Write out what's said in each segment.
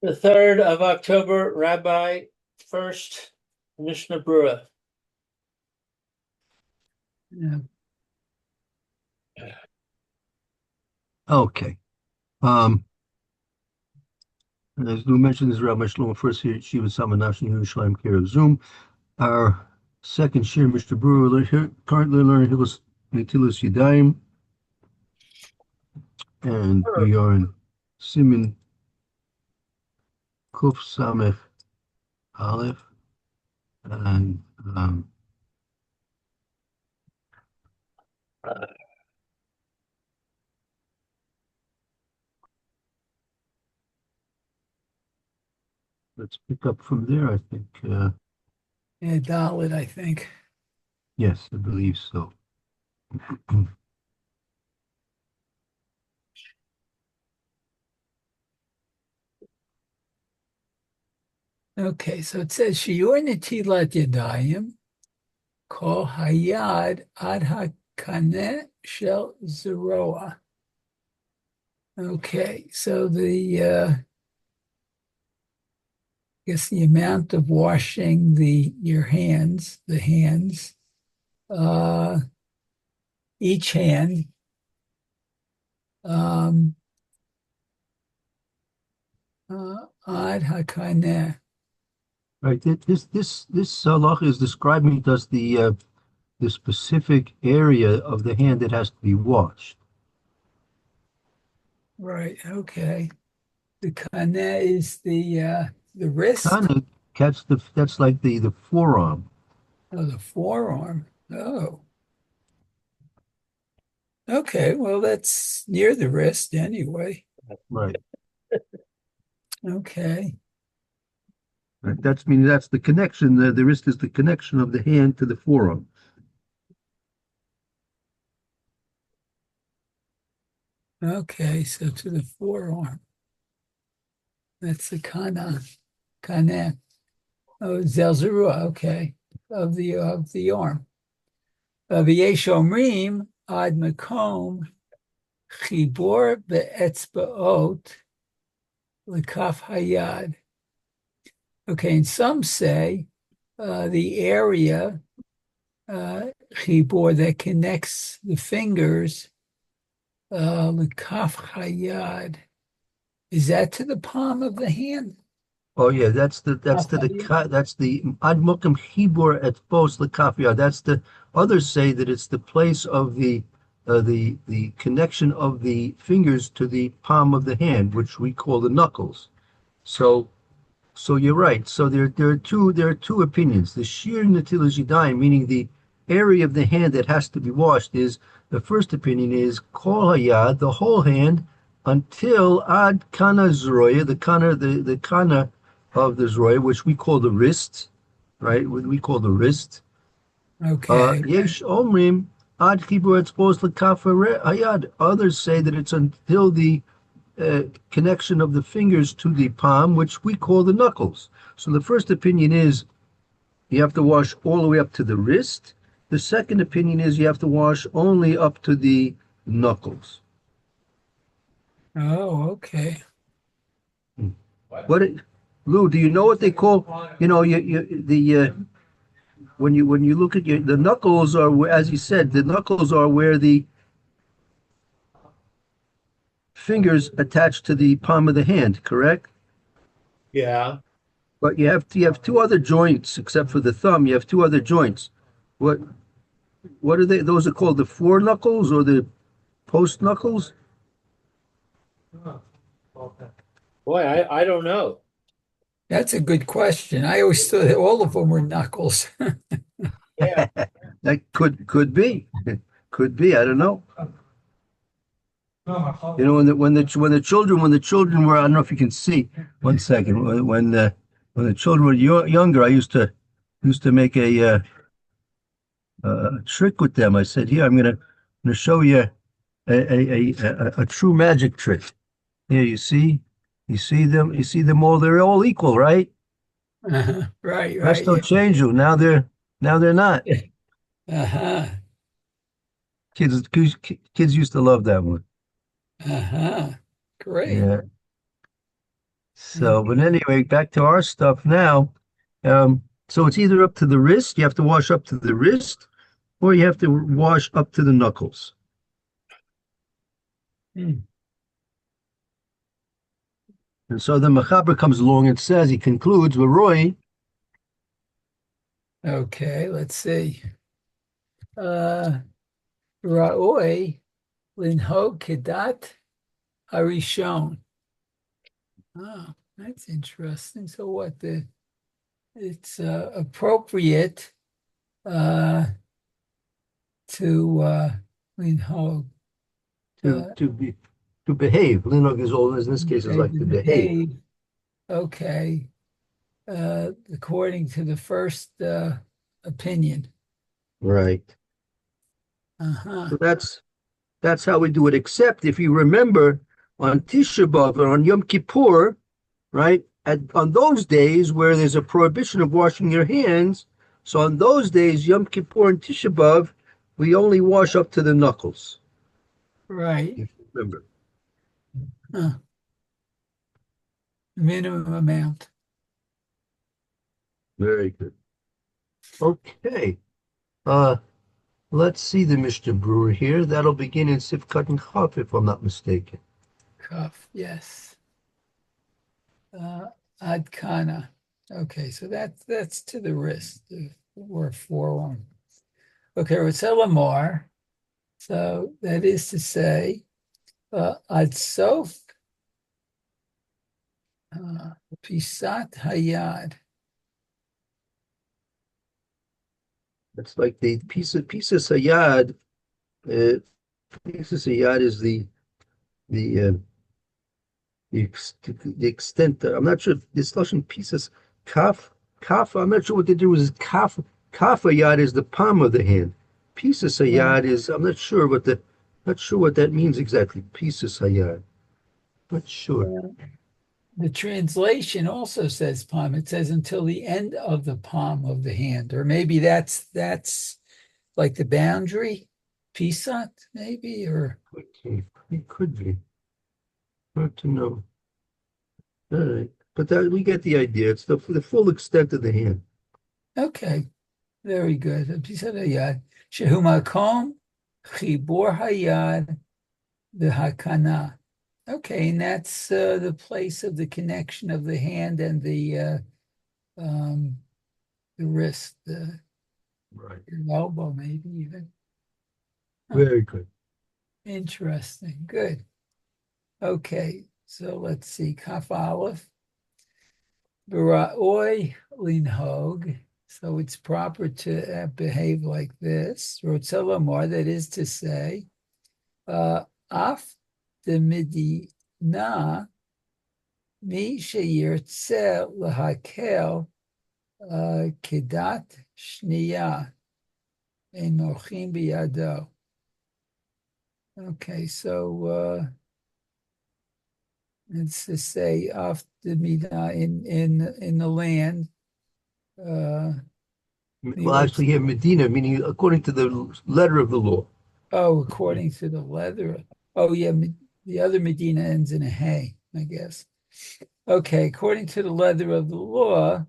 The 3rd of October, Rabbi Furst, Mishna Berura. Yeah. Okay. As Lou mentioned, this is Rabbi Shlomo Furst here at Shiva Sama National Yerushalayim Care of Zoom. Our second shir, Mr. Brewer, currently learning Hilus Natilas Yadayim, and we are in Simin Kuf Samech Aleph, and let's pick up from there, I think. Yeah, Dalit, I think. Yes, I believe so. Okay, so it says Shiur Netilat Yadayim Kol Hayad Ad HaKaneh Shel Zeroa. Okay, so I guess the amount of washing the hands, uh, each hand, um, Ad HaKaneh. Right. This halacha is describing thus the specific area of the hand that has to be washed. Right, okay. The Kaneh is the wrist. Kind of that's like the forearm. Oh, the forearm. Oh, okay. Well, that's near the wrist anyway. Right. Okay. Right. That's meaning that's the connection. The wrist is the connection of the hand to the forearm. Okay. So to the forearm. That's the kana. Oh, zelzerua. Okay. Of the arm. V'yesh omrim ad makom chibor be'etzbaot lekaf hayad. Okay. And some say the area chibor that connects the fingers, the kaf hayad. Is that to the palm of the hand? Oh yeah, that's Kaf the hayad. that's the ad mukim chibur et bos lekafia. That's the others say that it's the place of the connection of the fingers to the palm of the hand, which we call the knuckles. So So you're right. So there are two opinions. The sheer natilas yadayim, meaning the area of the hand that has to be washed, is the first opinion is kol hayad, the whole hand, until ad kana zroya, the kana of the zroya, which we call the wrist, right? What we call the wrist. Okay. Yesh omrim ad chibur exposed lekafa hayad. Others say that it's until the connection of the fingers to the palm, which we call the knuckles. So the first opinion is you have to wash all the way up to the wrist. The second opinion is you have to wash only up to the knuckles. Oh, okay. What, Lou? Do you know what they call? The when you look at the knuckles are, as you said, the knuckles are where the fingers attach to the palm of the hand. Correct? Yeah. But you have two other joints except for the thumb. You have two other joints. What what are they? Those are called the fore knuckles or the post knuckles? Boy, I don't know. That's a good question. I always thought that all of them were knuckles. Yeah. That could be, could be. I don't know. When the children were, I don't know if you can see. One second. When the children were younger, I used to make a trick with them. I said, "Here, I'm gonna show you a true magic trick. Here, you see them all. They're all equal, right? Right, right. Presto changeo. Now they're not. Uh-huh. Kids used to love that one. Uh-huh. Great. Yeah. So, but anyway, back to our stuff now. So it's either up to the wrist, you have to wash up to the wrist, or you have to wash up to the knuckles. Hmm. And so the Mechaber comes along and says, he concludes, Roy, Okay, let's see. Ra'oi linhog kedat harishon. Oh, that's interesting. So what it's appropriate uh to linhog to uh to be to behave. Linog is all in this case is okay, like to to behave. behave. Okay. According to the first opinion. Right. Uh-huh. So that's how we do it. Except if you remember on Tisha B'Av or on Yom Kippur, right? On those days where there's a prohibition of washing your hands, so on those days, Yom Kippur and Tisha B'Av, we only wash up to the knuckles. Right. If you remember. Huh. Minimum amount. Very good. Okay. Uh, let's see the Mishnah Brewer here. That'll begin in Sifkat and Chaf, if I'm not mistaken. Cuff, yes. Uh Adkana. Okay, so that's to the wrist, or forearm. Okay, Lamar. So that is to say, Adsof Pisat Hayad. It's like the piece of sayad. Piece of sayad is the uh, the extent. I'm not sure this Lashon pieces kaf. I'm not sure what they do is kaf yad is the palm of the hand. Piece of Right. sayad is I'm not sure what that means exactly. Piece of sayad. Not sure. The translation also says palm. It says until the end of the palm of the hand, or maybe that's like the boundary, pisat, maybe, or Okay, it could be. Hard to know. All right, but that we get the idea. It's the full extent of the hand. okay, very good. Pisat hayad, shehu makom chibor hayad v'hakana. Okay, and that's the place of the connection of the hand and um, the wrist, the Right. elbow, maybe even. Huh, Very good. interesting. Good. Okay, so let's see. Kaf Aleph, Bera'oi linhog. So it's proper to behave like this. Rotzelamar, that is to say, Af de Medina, Mi sheyirtze lahakel kedat shniya, ein mochim biyado. Okay, so it's to say off the Mida in the land. Well, actually, here Medina, meaning according to the letter of the law. According to the leather. Oh, yeah, the other Medina ends in a hay, I guess. Okay, according to the leather of the law,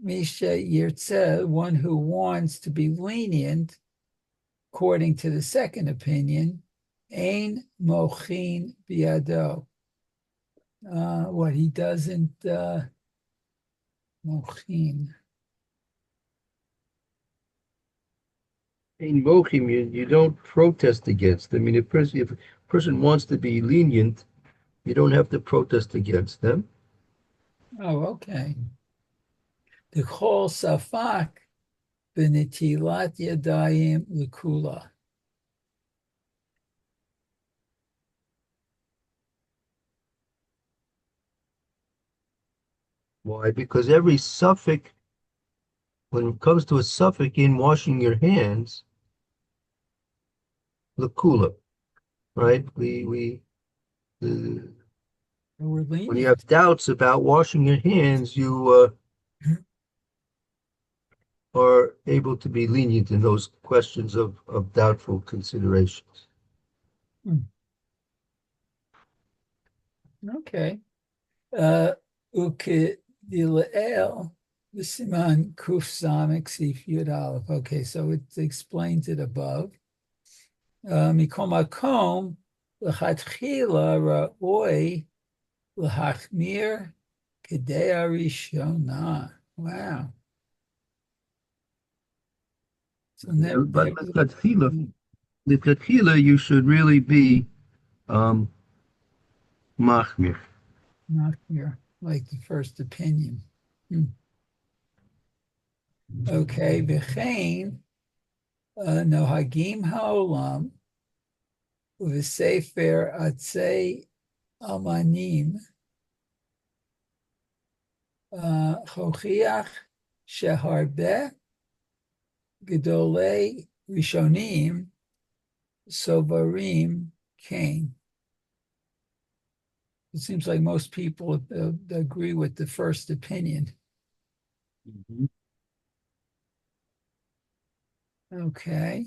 Misha Yirtze, one who wants to be lenient, according to the second opinion, Ein Mochin Biado. What he doesn't Mochin. In Bochim, you don't protest against. I mean, if a person wants to be lenient, you don't have to protest against them. Oh, okay. The Chol Safak Benetilat Yadayim Lukula. Why? Because every suffix, when it comes to a suffix in washing your hands, lakula, right? Uh, We're when you lenient. have doubts about washing your hands, you are able to be lenient in those questions of doubtful considerations. Hmm. Okay. Ukedilael, the Siman Kuf Samek Sif Yud Aleph. Okay, so it explains it above. Mikom Makom, L'chatchila Ra'oi, L'hachmir, Kedei Arishona. Wow. So But lechatchila, you should really be machmir. not here, like the first opinion. Okay, v'chein nohagim haolam v'sefer atzei amanim chochiach sheharbe gedolei rishonim sovarim kain. It seems like most people agree with the first opinion. Okay.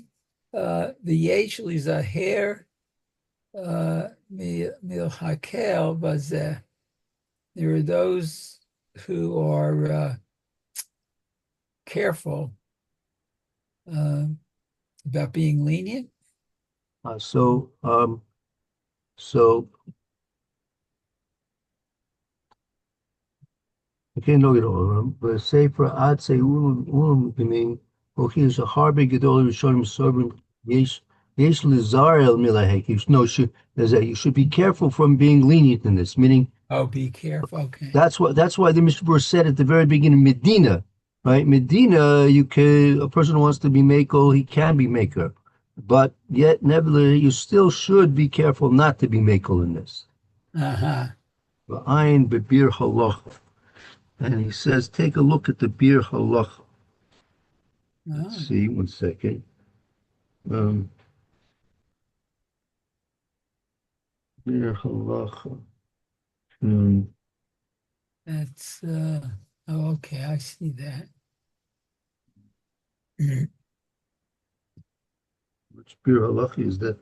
The yesh lizaher milhakel bazeh. There are those who are careful about being lenient. So okay, no, but say for Ad say meaning here's a harbe gedol rishonim sobrim yesh lizar el milahek. You should be careful from being lenient in this, meaning Oh, be careful. Okay. that's why the Mishnah said at the very beginning, Medina, right? Medina, a person who wants to be makel, he can be maker, but yet nevertheless, you still should be careful not to be makel in this. Uh-huh. Ayin bebir halach. And he says, take a look at the Bir Halach. Let's see, 1 second. Bir Halach. That's okay, I see that. Which Bir Halach is that?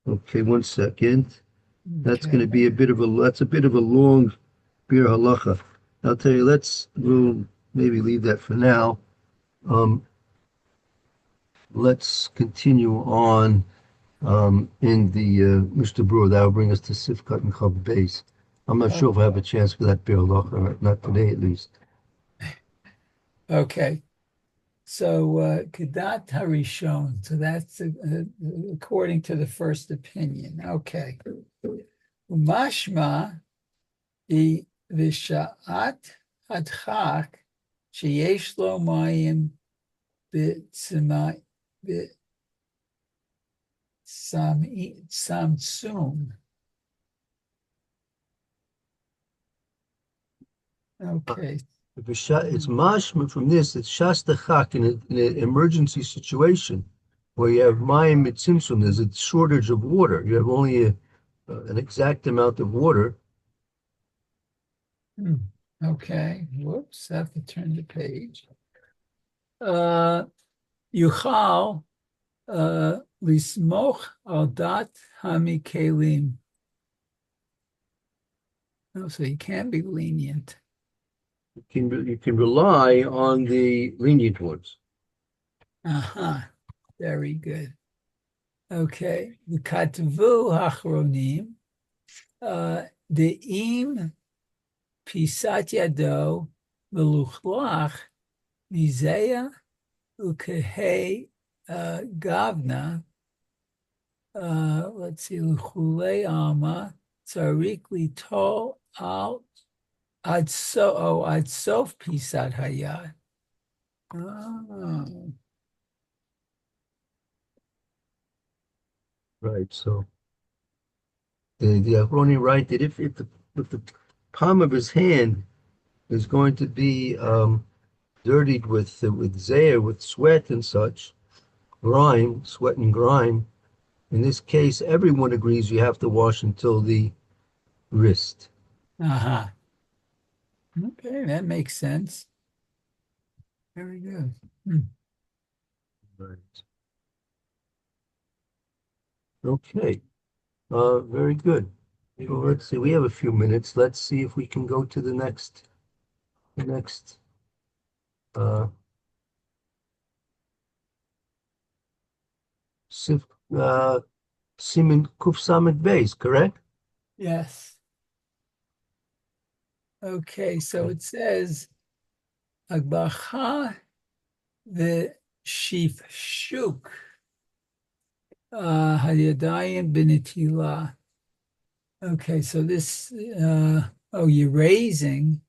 Okay, 1 second. That's going to be that's a bit of a long Bir Halacha. I'll tell you, we'll maybe leave that for now. Let's continue on in the Mr. Brewer. That will bring us to Sifkat and Chav Beis. I'm not sure if I have a chance for that Bir Halacha or not today at least. Okay. So Kedat Harishon. So that's according to the first opinion. Okay. Umashma the Vishaat Adchak Sheyesh Lo Mayim Samsum. Okay. It's mashma from this. It's shastachak in an emergency situation where you have mayim mitzimtzum. There's a shortage of water. You have only an exact amount of water. Okay. Whoops. I have to turn the page. Yuchal lismoch al dat hamikelim. Oh, so you can be lenient. You can rely on the lenient ones. Uh-huh. Very good. Okay. The katvu hachronim de'im pisat yado meluchlach mizeya ukehei gavna. Let's see, luchulei alma tzarik litol al ad sof pisat hayad. Oh. Right. So the Achroni write that if the palm of his hand is going to be dirtied with zeir, with sweat and such, sweat and grime. In this case, everyone agrees you have to wash until the wrist. Uh-huh. Okay, that makes sense. Very good. Right. Okay. Very good. Well, let's see. We have a few minutes. Let's see if we can go to the next. Uh, Sif, Simin Kuf Samit base, correct? Yes. Okay, so it says Agbacha the Sheaf Shuk Hadyadayim Benitila. Okay, so this you're raising.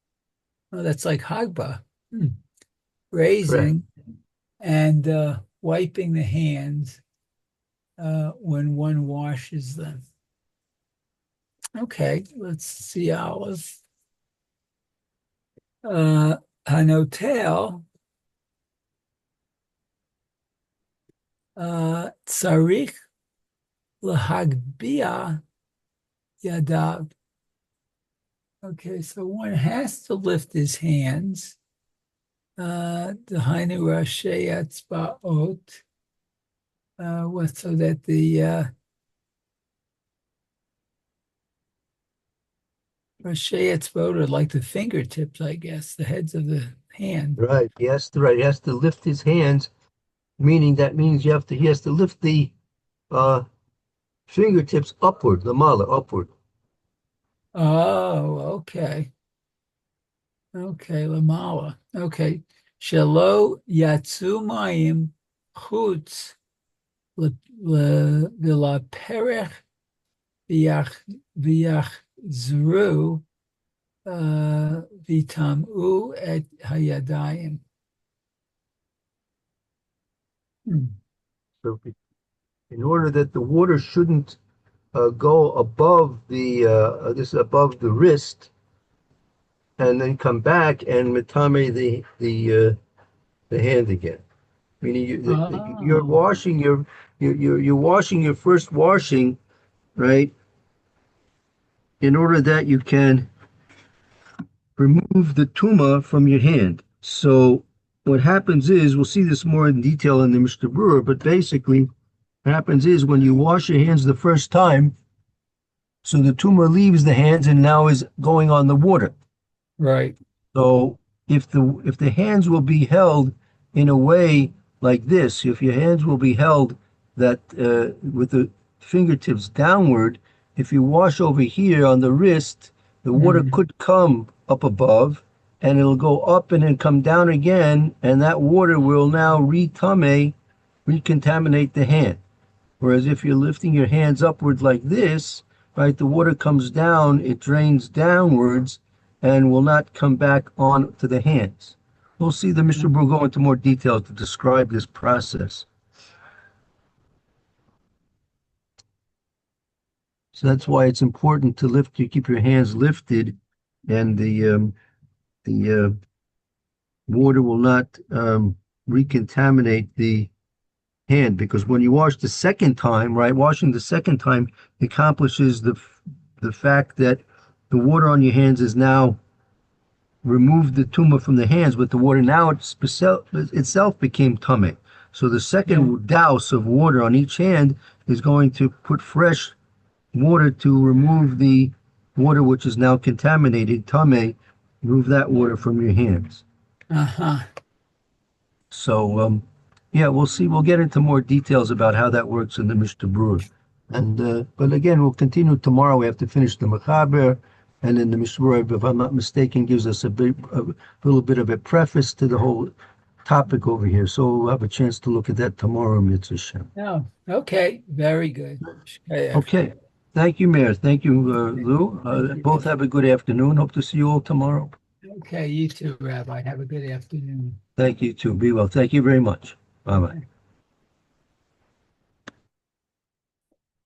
Oh, that's like Hagba. Hmm. Correct. Raising and wiping the hands when one washes them. Okay, let's see Olive. Hanotel Tsarich Lahagbia Yadav. Okay, so one has to lift his hands. Dahainu Rashi Atzbaot. So that the Rashi Atzbaot are like the fingertips, I guess, the heads of the hand. Right. He has to lift his hands, meaning that means he has to lift the uh fingertips upward, the mala upward. Oh, okay. Okay, Lamala. Okay. Shelo Yatsu Mayim Chutz V'la Perech V'yach Zru V'tam'u et Hayadayim. So in order that the water shouldn't go above above the wrist, and then come back and metame the hand again. Meaning you're Oh, washing you're washing your first washing, right? In order that you can remove the tuma from your hand. So what happens is, we'll see this more in detail in the Mr. Brewer, but basically what happens is when you wash your hands the first time, so the tuma leaves the hands and now is going on the water. right. So if the hands will be held in a way like this, if your hands will be held that with the fingertips downward, if you wash over here on the wrist, the water Mm. could come up above and it'll go up and then come down again, and that water will now recontaminate the hand. Whereas if you're lifting your hands upward like this, right, the water comes down, it drains downwards and will not come back on to the hands. We'll see the Mr. will go into more detail to describe this process. So that's why it's important to keep your hands lifted, and the water will not recontaminate the hand, because when you wash the second time, right, washing the second time accomplishes the fact that the water on your hands is now removed the tuma from the hands, but the water now itself became tummy. So the second douse of water on each hand is going to put fresh water to remove the water which is now contaminated, tummy, remove that water from your hands. Uh-huh. So, yeah, we'll see. We'll get into more details about how that works in the Mr. Brewer. And but again, we'll continue tomorrow. We have to finish the Mechaber, and then the Mr. Brewer, if I'm not mistaken, gives us a little bit of a preface to the whole topic over here. So we'll have a chance to look at that tomorrow, Mitzvah Shem. Oh, okay. Very good. Okay. Thank you, Mayor. Thank you, Lou. Both have a good afternoon. Hope to see you all tomorrow. Okay, you too, Rabbi. Have a good afternoon. Thank you, too. Be well. Thank you very much. Bye-bye.